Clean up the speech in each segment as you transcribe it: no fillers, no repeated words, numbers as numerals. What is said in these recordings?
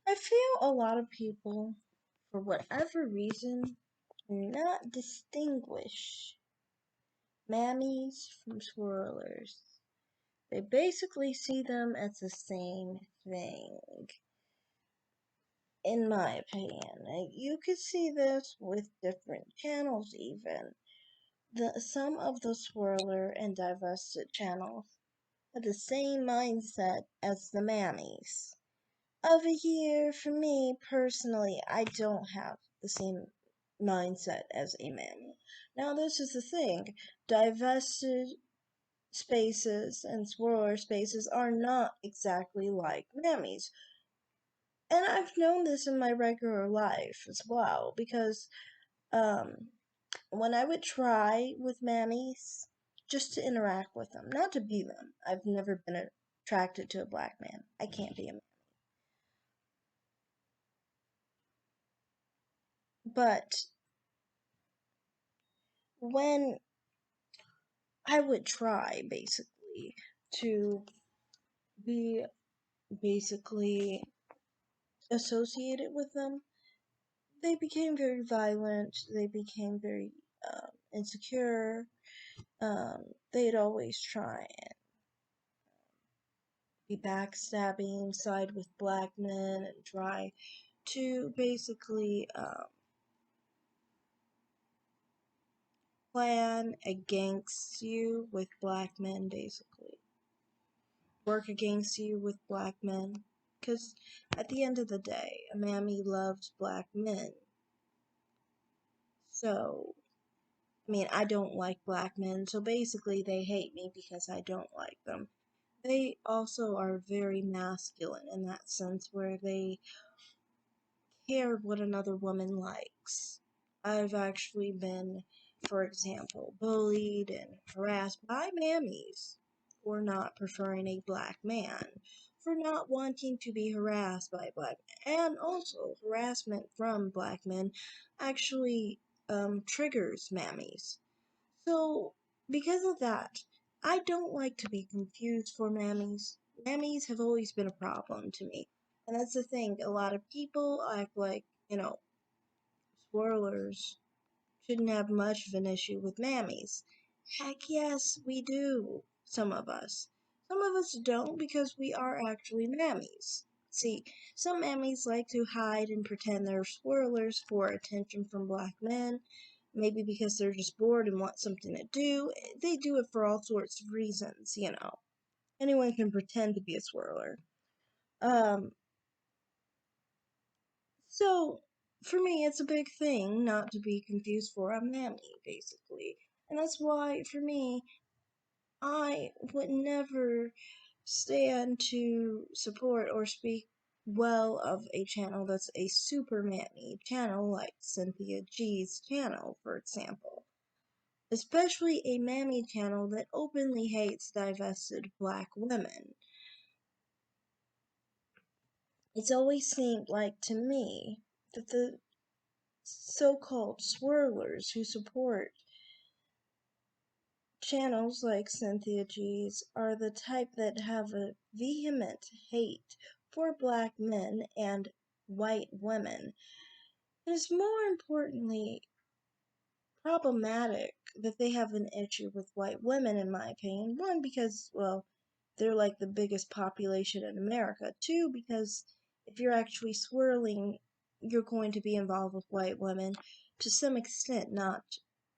I feel a lot of people, for whatever reason, do not distinguish mammies from swirlers. They basically see them as the same thing, in my opinion. You could see this with different channels even. Some of the swirler and divested channels have the same mindset as the mammies. Over here, for me personally, I don't have the same mindset as a mammy. Now, this is the thing: divested spaces and swirler spaces are not exactly like mammies. And I've known this in my regular life as well, because um, when I would try with mammies, just to interact with them, not to be them. I've never been attracted to a black man. I can't be a man. But when I would try, basically, to be basically associated with them, they became very violent. They became very insecure. They'd always try and be backstabbing, side with black men, and try to basically plan against you with black men, basically. Work against you with black men. Because at the end of the day, a mammy loves black men. So, I mean, I don't like black men, so basically they hate me because I don't like them. They also are very masculine in that sense, where they care what another woman likes. I've actually been, for example, bullied and harassed by mammies for not preferring a black man, for not wanting to be harassed by black men, and also harassment from black men actually triggers mammies. So, because of that, I don't like to be confused for mammies. Mammies have always been a problem to me. And that's the thing, a lot of people act like, swirlers shouldn't have much of an issue with mammies. Heck yes, we do. Some of us. Some of us don't because we are actually mammies. See, some mammies like to hide and pretend they're swirlers for attention from black men. Maybe because they're just bored and want something to do. They do it for all sorts of reasons. Anyone can pretend to be a swirler. Um, So, for me, it's a big thing not to be confused for a mammy, basically. And that's why, for me, I would never stand to support or speak well of a channel that's a super mammy channel, like Cynthia G's channel, for example. Especially a mammy channel that openly hates divested black women. It's always seemed like to me that the so-called swirlers who support channels like Cynthia G's are the type that have a vehement hate for black men and white women. It is more importantly problematic that they have an issue with white women, in my opinion. One, because, well, they're like the biggest population in America. Two, because if you're actually swirling, you're going to be involved with white women to some extent, not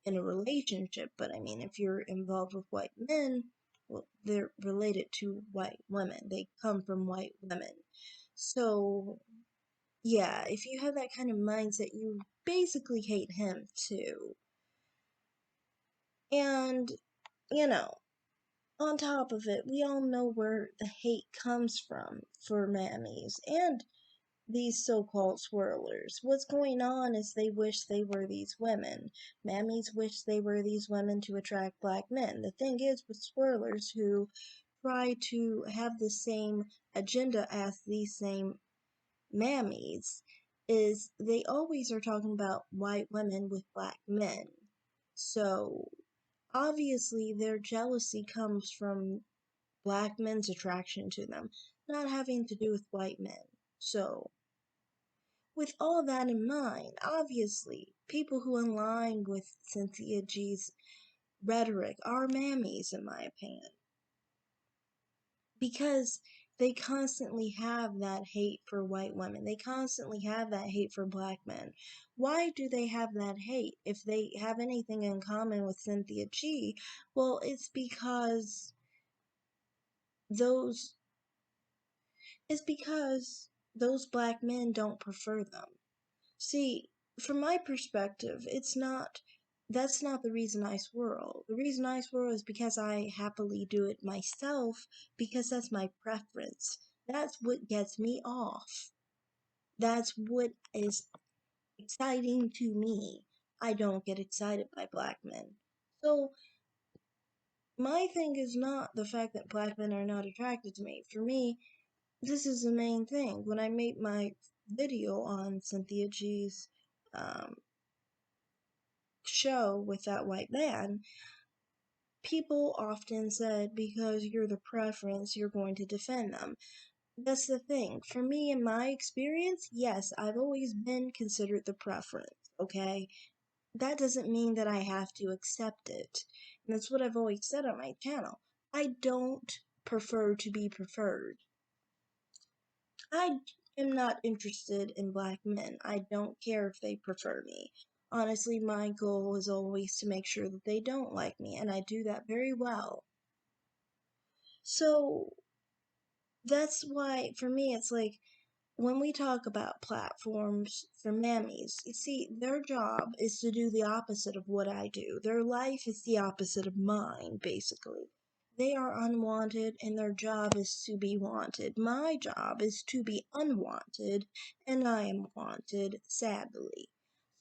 in a relationship, but I mean, if you're involved with white men, well, they're related to white women. They come from white women. So, yeah, if you have that kind of mindset, you basically hate him too. And, you know, on top of it, we all know where the hate comes from for mammies and these so-called swirlers. What's going on is they wish they were these women. Mammies wish they were these women to attract black men. The thing is with swirlers who try to have the same agenda as these same mammies is they always are talking about white women with black men. So obviously their jealousy comes from black men's attraction to them, not having to do with white men. So, with all that in mind, obviously, people who align with Cynthia G's rhetoric are mammies, in my opinion, because they constantly have that hate for white women. They constantly have that hate for black men. Why do they have that hate? If they have anything in common with Cynthia G, well, those it's because those black men don't prefer them. See, from my perspective, that's not the reason I swirl. The reason I swirl is because I happily do it myself, because that's my preference. That's what gets me off. That's what is exciting to me. I don't get excited by black men. So, my thing is not the fact that black men are not attracted to me. For me, this is the main thing. When I made my video on Cynthia G's um, show with that white man, people often said because you're the preference, you're going to defend them. That's the thing. For me, in my experience, yes, I've always been considered the preference, okay? That doesn't mean that I have to accept it. And that's what I've always said on my channel. I don't prefer to be preferred. I am not interested in black men. I don't care if they prefer me. Honestly, my goal is always to make sure that they don't like me, and I do that very well. So that's why, for me, it's like when we talk about platforms for mammies, you see, their job is to do the opposite of what I do. Their life is the opposite of mine, basically. They are unwanted, and their job is to be wanted. My job is to be unwanted, and I am wanted, sadly.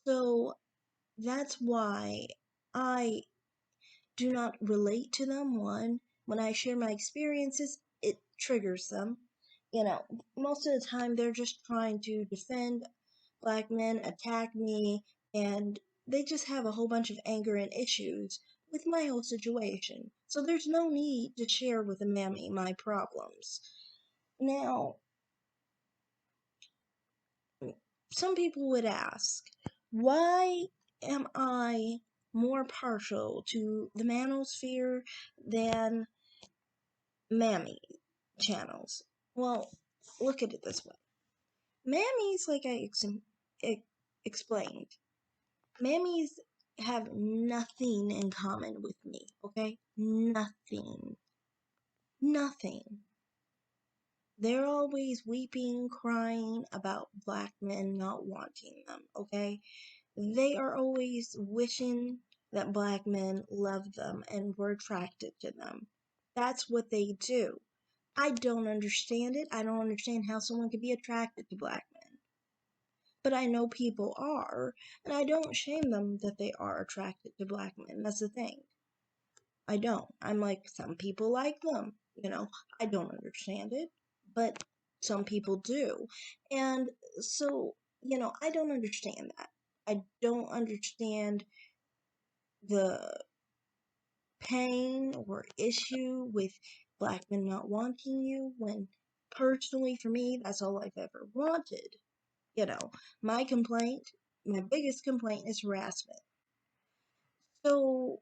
So that's why I do not relate to them. One, when I share my experiences, it triggers them. You know, most of the time they're just trying to defend black men, attack me, and they just have a whole bunch of anger and issues with my whole situation. So there's no need to share with a mammy my problems. Now, some people would ask, why am I more partial to the Manosphere than mammy channels? Well, look at it this way. Mammies, like I explained, mammies have nothing in common with me, okay? Nothing. Nothing. They're always weeping, crying about black men not wanting them, okay? They are always wishing that black men loved them and were attracted to them. That's what they do. I don't understand it. I don't understand how someone could be attracted to black men. But I know people are, and I don't shame them that they are attracted to black men. That's the thing. I don't. I'm like, some people like them. You know, I don't understand it, but some people do. And so, I don't understand that. I don't understand the pain or issue with black men not wanting you when personally for me, that's all I've ever wanted. You know, my complaint, my biggest complaint is harassment. So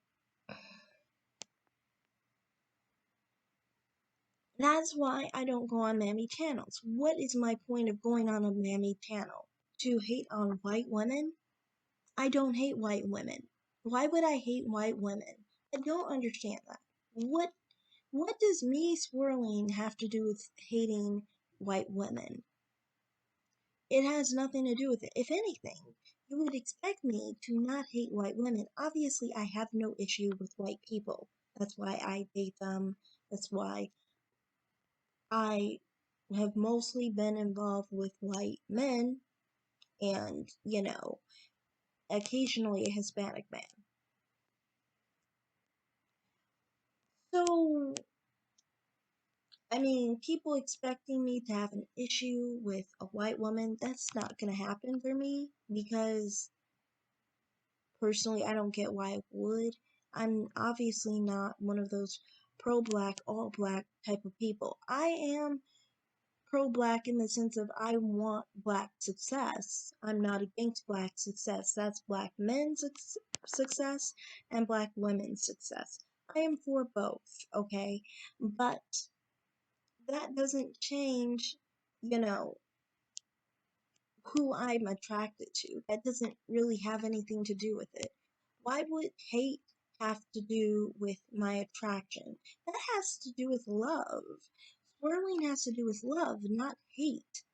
that's why I don't go on mammy channels. What is my point of going on a mammy channel? To hate on white women? I don't hate white women. Why would I hate white women? I don't understand that. What does me swirling have to do with hating white women? It has nothing to do with it. If anything, you would expect me to not hate white women. Obviously, I have no issue with white people. That's why I date them. That's why I have mostly been involved with white men and, occasionally a Hispanic man. So, I mean, people expecting me to have an issue with a white woman, that's not going to happen for me because personally, I don't get why it would. I'm obviously not one of those pro-black, all-black type of people. I am pro-black in the sense of I want black success. I'm not against black success. That's black men's success and black women's success. I am for both, okay? But that doesn't change, you know, who I'm attracted to. That doesn't really have anything to do with it. Why would hate have to do with my attraction? That has to do with love. Swirling has to do with love, not hate.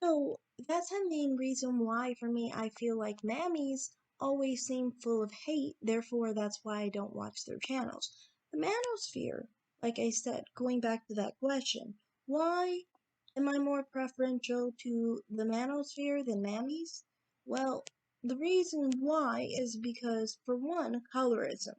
So that's the main reason why, for me, I feel like mammies always seem full of hate, therefore, that's why I don't watch their channels. The Manosphere, like I said, going back to that question, why am I more preferential to the Manosphere than mammies? Well, the reason why is because, for one, colorism.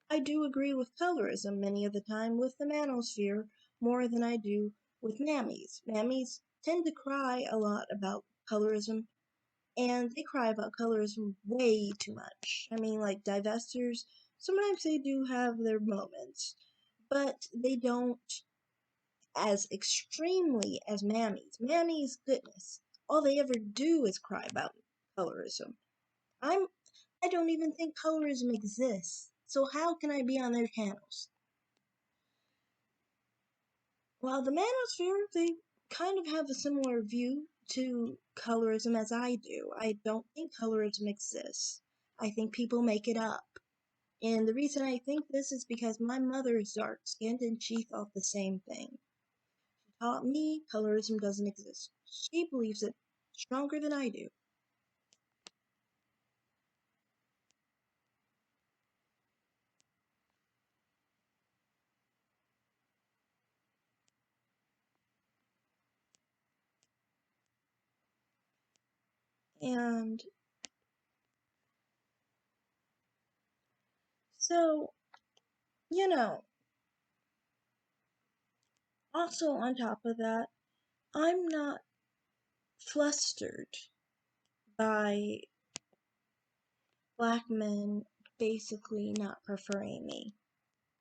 I do agree with colorism many of the time with the Manosphere more than I do with mammies. Mammies tend to cry a lot about colorism, and they cry about colorism way too much. I mean, like divestors, sometimes they do have their moments, but they don't as extremely as mammies. Mammies, goodness, all they ever do is cry about colorism. I'm I don't even think colorism exists. So how can I be on their channels? While the Manosphere, they kind of have a similar view to colorism as I do. I don't think colorism exists. I think people make it up. And the reason I think this is because my mother is dark skinned and she thought the same thing. She taught me colorism doesn't exist. She believes it stronger than I do. And so, you know, also on top of that, I'm not flustered by black men basically not preferring me.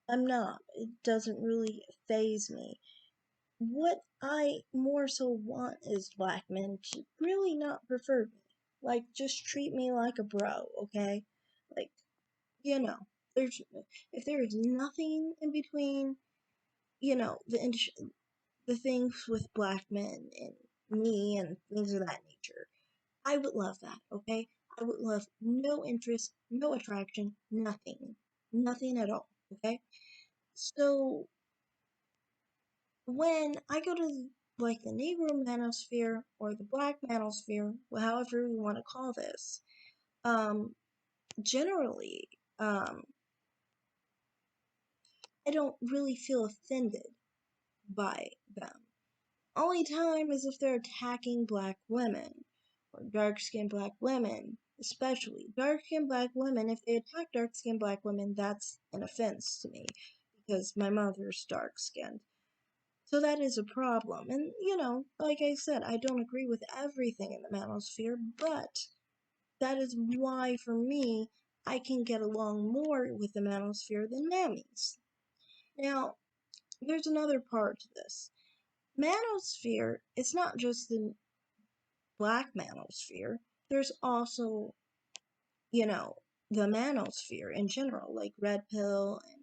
I'm not. It doesn't really faze me. What I more so want is black men to really not prefer me. Like, just treat me like a bro, okay? Like, you know, there's if there is nothing in between, you know, the things with black men and me and things of that nature. I would love that, okay? I would love no interest, no attraction, nothing. Nothing at all, okay? So, when I go to like the Negro Manosphere or the Black Manosphere, however we want to call this, um, generally, I don't really feel offended by them. Only time is if they're attacking black women or dark skinned black women, especially dark skinned black women. If they attack dark skinned black women, that's an offense to me because my mother's dark skinned. So that is a problem. And, you know, like I said, I don't agree with everything in the manosphere, but that is why, for me, I can get along more with the manosphere than mammies. Now, there's another part to this. Manosphere, it's not just the black manosphere, there's also, you know, the manosphere in general, like Red Pill and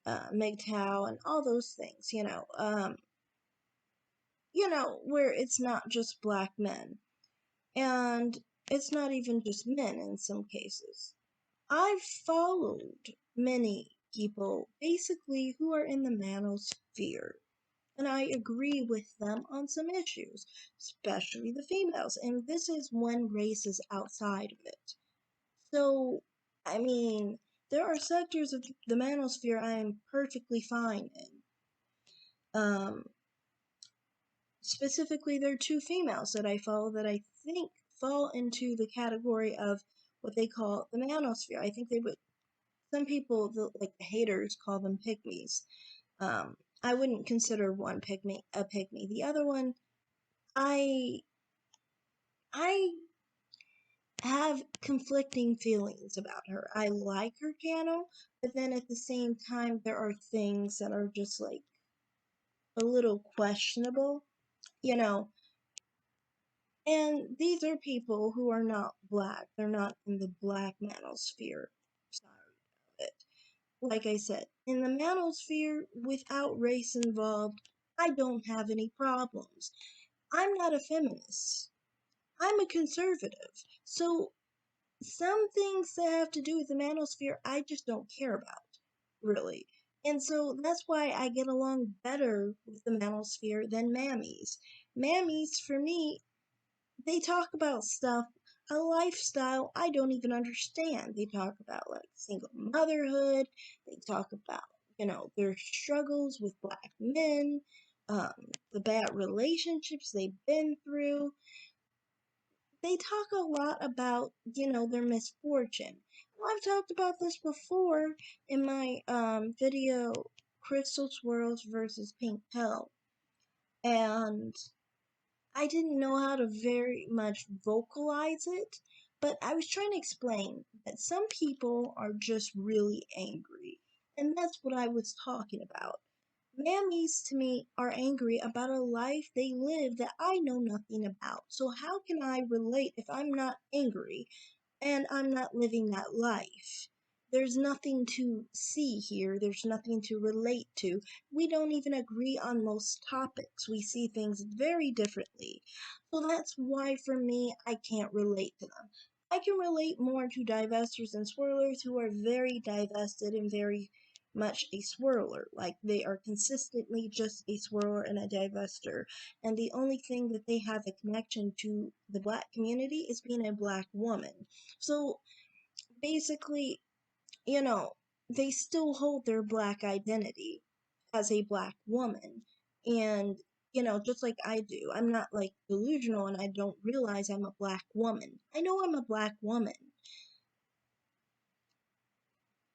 MGTOW and all those things, where it's not just black men. And it's not even just men in some cases. I've followed many people basically who are in the manosphere, and I agree with them on some issues, especially the females, and this is when race is outside of it. So, I mean, there are sectors of the manosphere I am perfectly fine in. Specifically, there are two females that I follow that I think fall into the category of what they call the manosphere. I think they would, some people, like the haters, call them pygmies. I wouldn't consider one pygmy a pygmy. The other one, I, I, have conflicting feelings about her. I like her channel, but then at the same time, there are things that are just like a little questionable, you know. And these are people who are not black. They're not in the black manosphere side of it. Like I said, in the manosphere, without race involved, I don't have any problems. I'm not a feminist. I'm a conservative. So some things that have to do with the manosphere, I just don't care about, really. And so that's why I get along better with the manosphere than mammies. Mammies, for me, they talk about stuff, a lifestyle I don't even understand. They talk about like single motherhood, they talk about, their struggles with black men, the bad relationships they've been through. They talk a lot about, their misfortune. I've talked about this before in my video, Crystal Swirls versus Pink Pill. And I didn't know how to very much vocalize it, but I was trying to explain that some people are just really angry. And that's what I was talking about. Mammies to me are angry about a life they live that I know nothing about. So how can I relate if I'm not angry and I'm not living that life? There's nothing to see here. There's nothing to relate to. We don't even agree on most topics. We see things very differently. So that's why, for me, I can't relate to them. I can relate more to divestors and swirlers who are very divested and very much a swirler. Like, they are consistently just a swirler and a divester. And the only thing that they have a connection to the black community is being a black woman. So basically, you know, they still hold their black identity as a black woman. And, just like I do, I'm not like delusional and I don't realize I'm a black woman. I know I'm a black woman.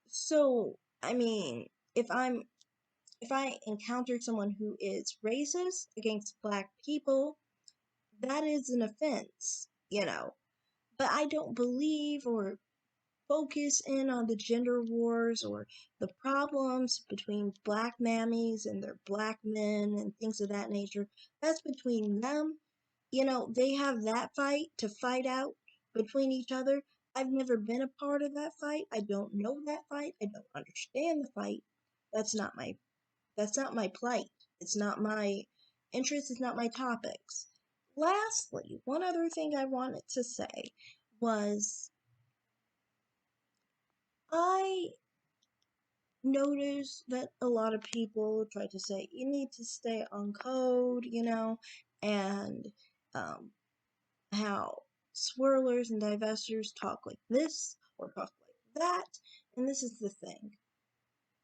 So, I mean, if I encounter someone who is racist against black people, that is an offense. But I don't believe or focus in on the gender wars or the problems between black mammies and their black men and things of that nature. That's between them. They have that fight to fight out between each other. I've never been a part of that fight. I don't know that fight. I don't understand the fight. That's not my that's not my plight. It's not my interest. It's not my topics. Lastly, one other thing I wanted to say was I notice that a lot of people try to say you need to stay on code, and um, how swirlers and divestors talk like this or talk like that. And this is the thing.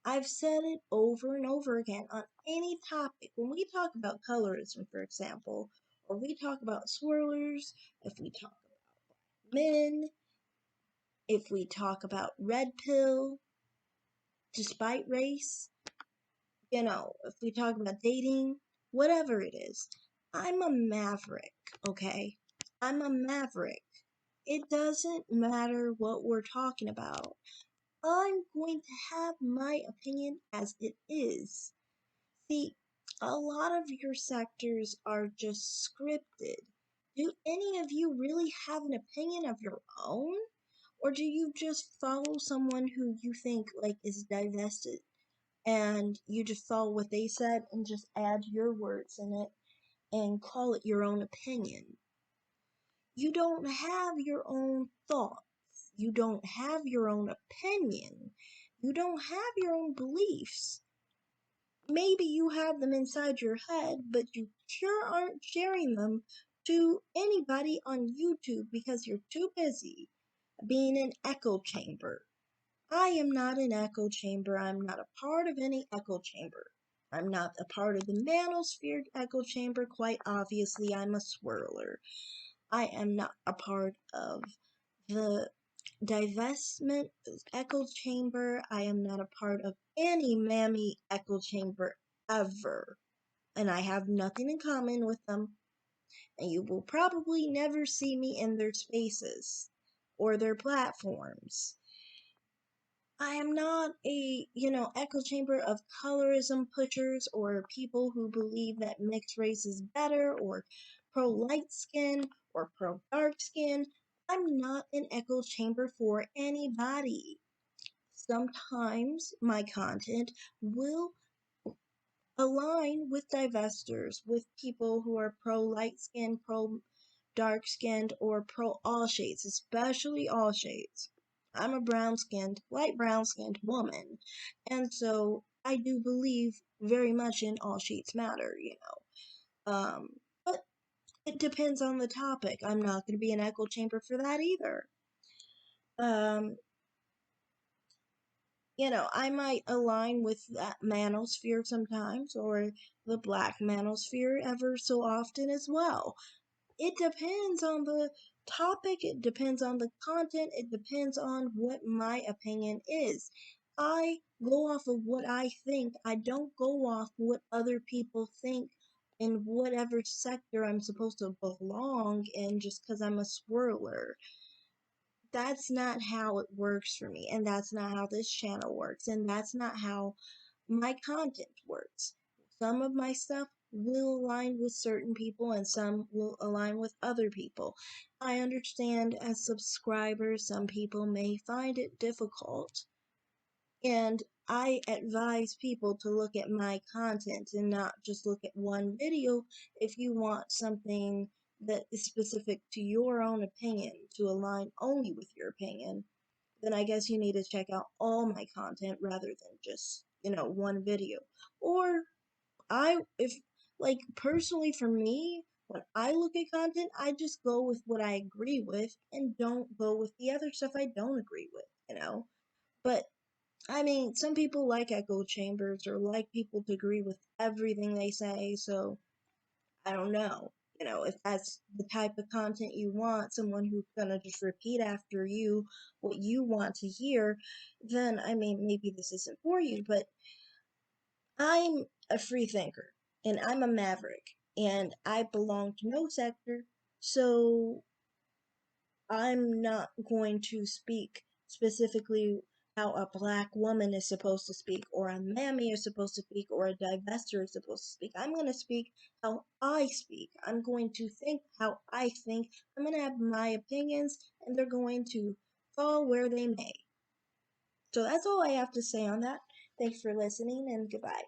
I've said it over and over again on any topic. When we talk about colorism, for example, or we talk about swirlers, if we talk about men, if we talk about red pill, despite race, if we talk about dating, whatever it is, I'm a maverick, okay? I'm a maverick. It doesn't matter what we're talking about. I'm going to have my opinion as it is. See, a lot of your sectors are just scripted. Do any of you really have an opinion of your own? Or do you just follow someone who you think like is divested and you just follow what they said and just add your words in it and call it your own opinion? You don't have your own thoughts. You don't have your own opinion. You don't have your own beliefs. Maybe you have them inside your head, but you sure aren't sharing them to anybody on YouTube because you're too busy being an echo chamber. I am not an echo chamber. I'm not a part of any echo chamber. I'm not a part of the manosphere echo chamber. Quite obviously, I'm a swirler. I am not a part of the divestment echo chamber. I am not a part of any mammy echo chamber ever. And I have nothing in common with them. And you will probably never see me in their spaces. or their platforms. I am not a, echo chamber of colorism pushers or people who believe that mixed race is better or pro light skin or pro dark skin. I'm not an echo chamber for anybody. Sometimes my content will align with divestors, with people who are pro light skin, pro dark skinned, or pro all shades, especially all shades. I'm a light brown skinned woman, and so I do believe very much in all shades matter. But it depends on the topic. I'm not going to be an echo chamber for that either. Um, I might align with that manosphere sometimes, or the black manosphere ever so often as well. It depends on the topic, it depends on the content, it depends on what my opinion is. I go off of what I think, I don't go off what other people think in whatever sector I'm supposed to belong in just because I'm a swirler. That's not how it works for me, and that's not how this channel works, and that's not how my content works. Some of my stuff will align with certain people and some will align with other people. I understand as subscribers, some people may find it difficult, and I advise people to look at my content and not just look at one video if you want something that is specific to your own opinion, to align only with your opinion. Then I guess you need to check out all my content rather than just, one video. Or if, like, personally for me, when I look at content, I just go with what I agree with and don't go with the other stuff I don't agree with. But I mean, some people like echo chambers or like people to agree with everything they say, so I don't know. If that's the type of content you want, someone who's gonna just repeat after you what you want to hear, then I mean, maybe this isn't for you, but I'm a free thinker and I'm a maverick and I belong to no sector, so I'm not going to speak specifically how a black woman is supposed to speak, or a mammy is supposed to speak, or a divestor is supposed to speak. I'm going to speak how I speak. I'm going to think how I think. I'm going to have my opinions, and they're going to fall where they may. So that's all I have to say on that. Thanks for listening, and goodbye.